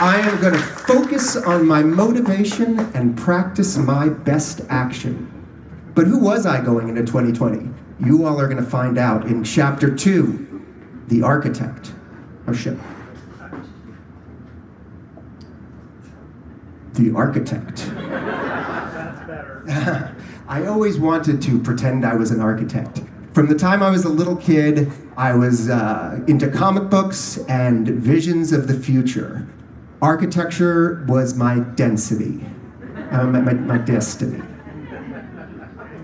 I am going to focus on my motivation and practice my best action. But who was I going into 2020? You all are going to find out in Chapter 2, The Architect. Oh, shit. The Architect. That's better. I always wanted to pretend I was an architect. From the time I was a little kid, I was into comic books and visions of the future. Architecture was my density, my destiny.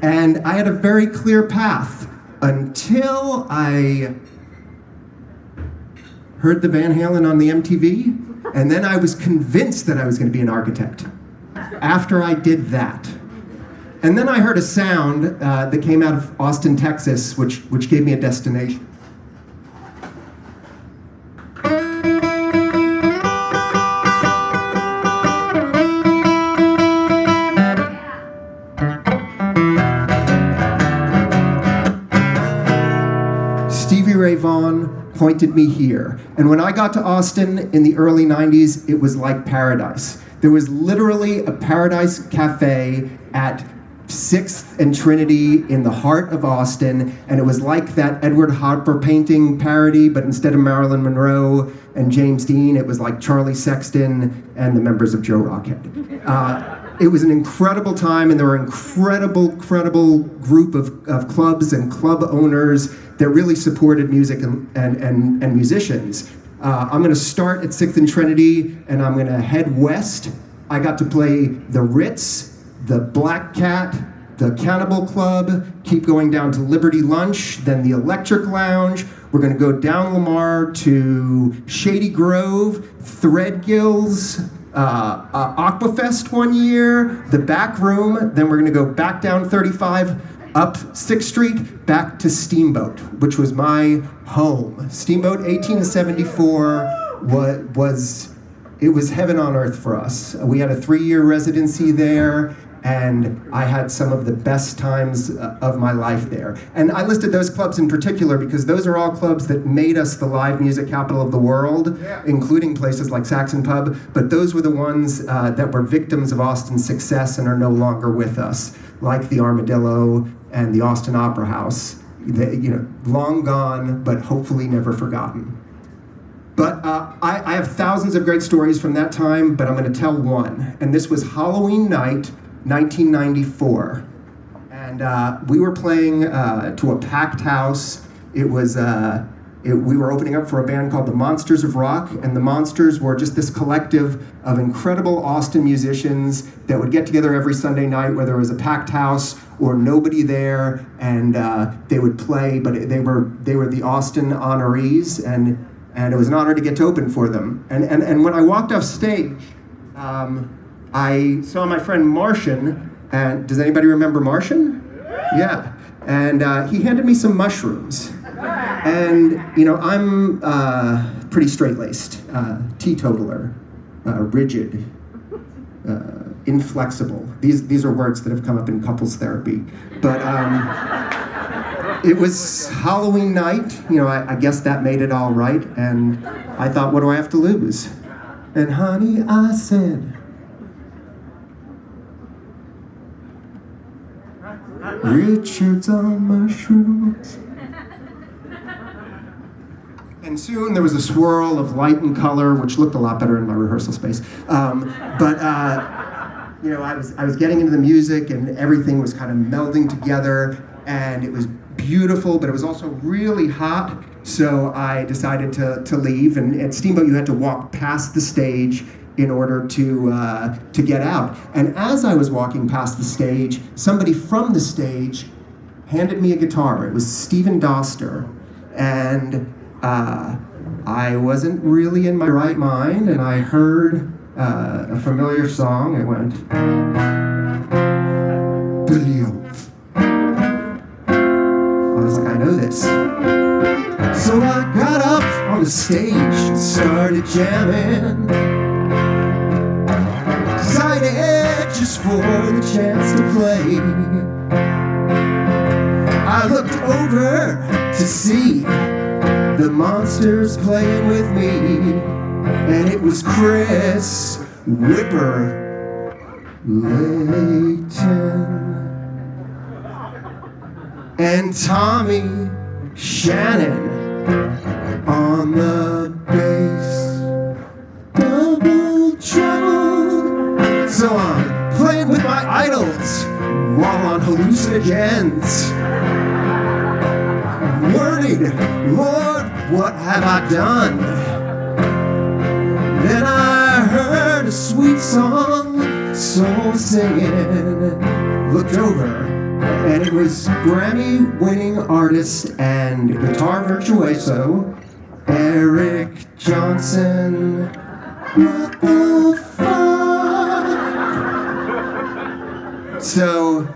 And I had a very clear path until I heard the Van Halen on the MTV, and then I was convinced that I was going to be an architect after I did that. And then I heard a sound that came out of Austin, Texas, which gave me a destination. Stevie Ray Vaughan pointed me here. And when I got to Austin in the early 90s, it was like paradise. There was literally a Paradise Cafe at 6th and Trinity in the heart of Austin, and it was like that Edward Hopper painting parody, but instead of Marilyn Monroe and James Dean, it was like Charlie Sexton and the members of Joe Rockhead. It was an incredible time, and there were incredible group of clubs and club owners that really supported music and musicians. I'm going to start at 6th and Trinity, and I'm going to head west. I got to play the Ritz, the Black Cat, the Cannibal Club, keep going down to Liberty Lunch, then the Electric Lounge. We're going to go down Lamar to Shady Grove, Threadgills, Aquafest one year, the Back Room, then we're going to go back down 35, up 6th Street, back to Steamboat, which was my home. Steamboat 1874 it was heaven on earth for us. We had a 3-year residency there, and I had some of the best times of my life there. And I listed those clubs in particular because those are all clubs that made us the live music capital of the world, including places like Saxon Pub, but those were the ones that were victims of Austin's success and are no longer with us, like the Armadillo and the Austin Opera House. Long gone, but hopefully never forgotten. But I have thousands of great stories from that time, but I'm going to tell one. And this was Halloween night, 1994. And we were playing to a packed house. We were opening up for a band called the Monsters of Rock, and the Monsters were just this collective of incredible Austin musicians that would get together every Sunday night, whether it was a packed house or nobody there, and they would play, but they were the Austin honorees, and it was an honor to get to open for them. And when I walked off stage, I saw my friend Martian, and does anybody remember Martian? Yeah. And he handed me some mushrooms. And, I'm pretty straight-laced, teetotaler, rigid, inflexible. These are words that have come up in couples therapy. But it was Halloween night. I guess that made it all right. And I thought, what do I have to lose? And honey, I said, Richard's on mushrooms. And soon there was a swirl of light and color, which looked a lot better in my rehearsal space. I was getting into the music, and everything was kind of melding together, and it was beautiful, but it was also really hot. So I decided to leave. And at Steamboat, you had to walk past the stage in order to get out. And as I was walking past the stage, somebody from the stage handed me a guitar. It was Stephen Doster, and I wasn't really in my right mind, and I heard a familiar song. I went, Brilliant. I was like, I know this. So I got up on the stage and started jamming. Excited just for the chance to play. I looked over to see the Monsters playing with me. and it was Chris Whipper Layton and Tommy Shannon on the bass. Double trouble. So I'm playing with my idols while on hallucinogens. Wording, Lord, what have I done? Then I heard a sweet song, soul singing. Looked over, and it was Grammy-winning artist and guitar virtuoso, Eric Johnson. What the fuck? So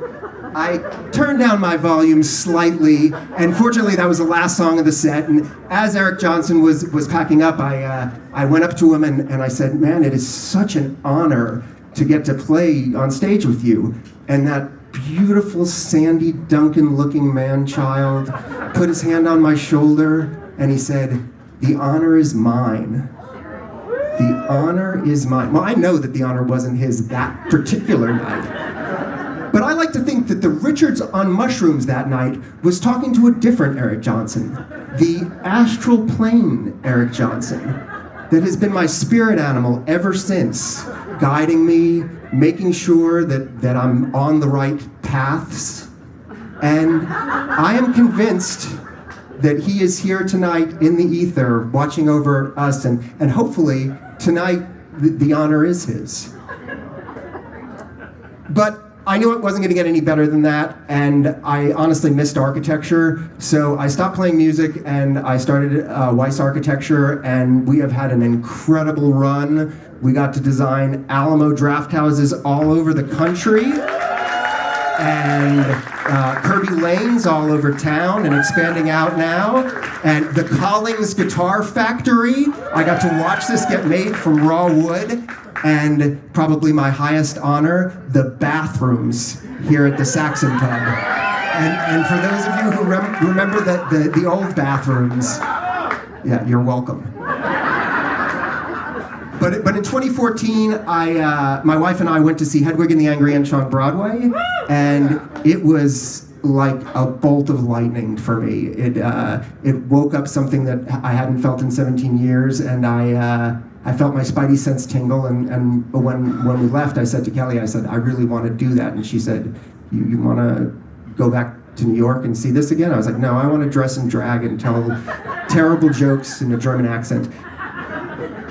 I turned down my volume slightly, and fortunately that was the last song of the set, and as Eric Johnson was packing up, I went up to him and I said, man, it is such an honor to get to play on stage with you. And that beautiful Sandy Duncan looking man-child put his hand on my shoulder and he said, the honor is mine. The honor is mine. Well, I know that the honor wasn't his that particular night. But I like to think that the Richards on Mushrooms that night was talking to a different Eric Johnson, the astral plane Eric Johnson, that has been my spirit animal ever since, guiding me, making sure that I'm on the right paths. And I am convinced that he is here tonight in the ether, watching over us, and hopefully tonight the honor is his. But I knew it wasn't going to get any better than that, and I honestly missed architecture, so I stopped playing music and I started Weiss Architecture, and we have had an incredible run. We got to design Alamo draft houses all over the country, and Kirby Lanes all over town and expanding out now, and the Collings Guitar Factory. I got to watch this get made from raw wood. And probably my highest honor, the bathrooms here at the Saxon pub. And for those of you who remember the old bathrooms, yeah, you're welcome. But in 2014, my wife and I went to see Hedwig and the Angry Inch on Broadway, and it was like a bolt of lightning for me. It woke up something that I hadn't felt in 17 years, and I felt my spidey sense tingle, and when we left, I said to Kelly, I said, I really want to do that. And she said, you want to go back to New York and see this again? I was like, no, I want to dress in drag and tell terrible jokes in a German accent.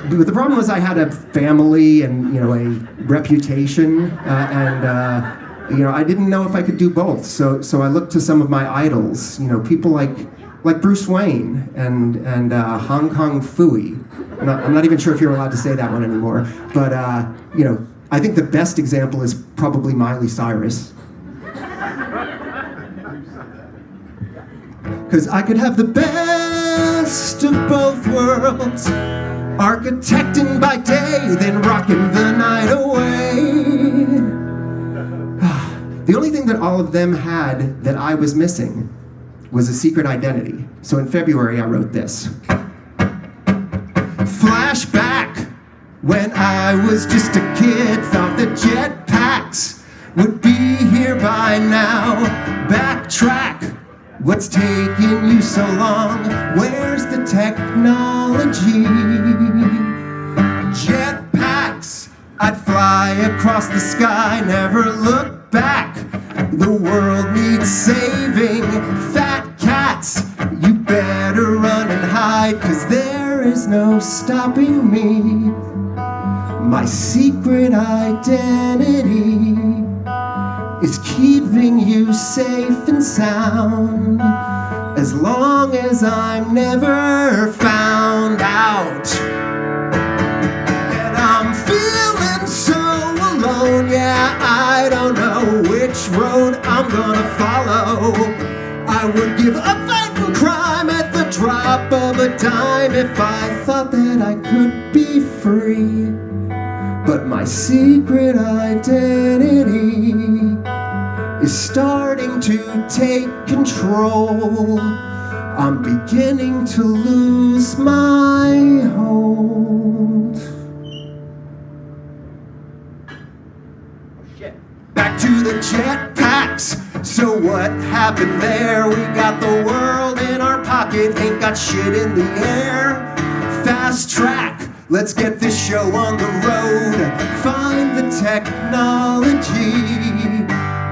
But the problem was I had a family and, a reputation, and I didn't know if I could do both. So I looked to some of my idols, people like Bruce Wayne and Hong Kong Phooey. I'm not even sure if you're allowed to say that one anymore, but I think the best example is probably Miley Cyrus. Because I could have the best of both worlds, architecting by day, then rocking the night away. The only thing that all of them had that I was missing was a secret identity. So in February, I wrote this. Flashback, when I was just a kid, thought that jetpacks would be here by now. Backtrack, what's taking you so long? Where's the technology? Jetpacks, I'd fly across the sky, never look back. The world needs saving. Fat cats, you better run and hide, 'cause there is no stopping me. My secret identity is keeping you safe and sound, as long as I'm never found out. And I'm feeling so alone, yeah, I don't know which road I'm gonna follow. I would give up fighting crime at the drop of a dime if I thought that I could be free. But my secret identity is starting to take control. I'm beginning to lose my hold. Back to the jetpacks. So what happened there? We got the world in our pocket, ain't got shit in the air. Fast track, let's get this show on the road. Find the technology.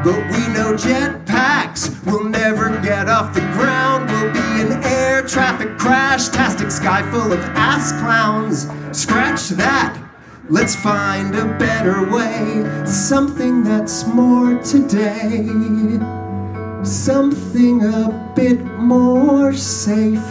But we know jetpacks will never get off the ground. We'll be an air traffic crash, tastic sky full of ass clowns. Scratch that. Let's find a better way, something that's more today, something a bit more safe,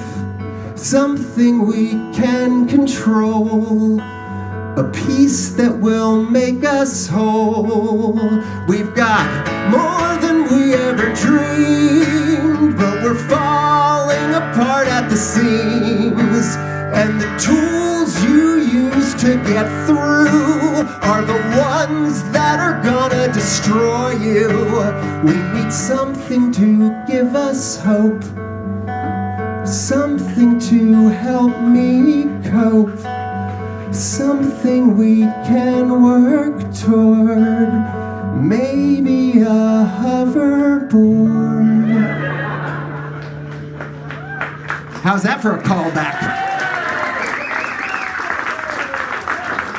something we can control, a piece that will make us whole. We've got more than we ever dreamed, but we're falling apart at the seams, and the tools you use to get through are the ones that are gonna destroy you. We need something to give us hope, something to help me cope, something we can work toward, maybe a hoverboard. How's that for a callback?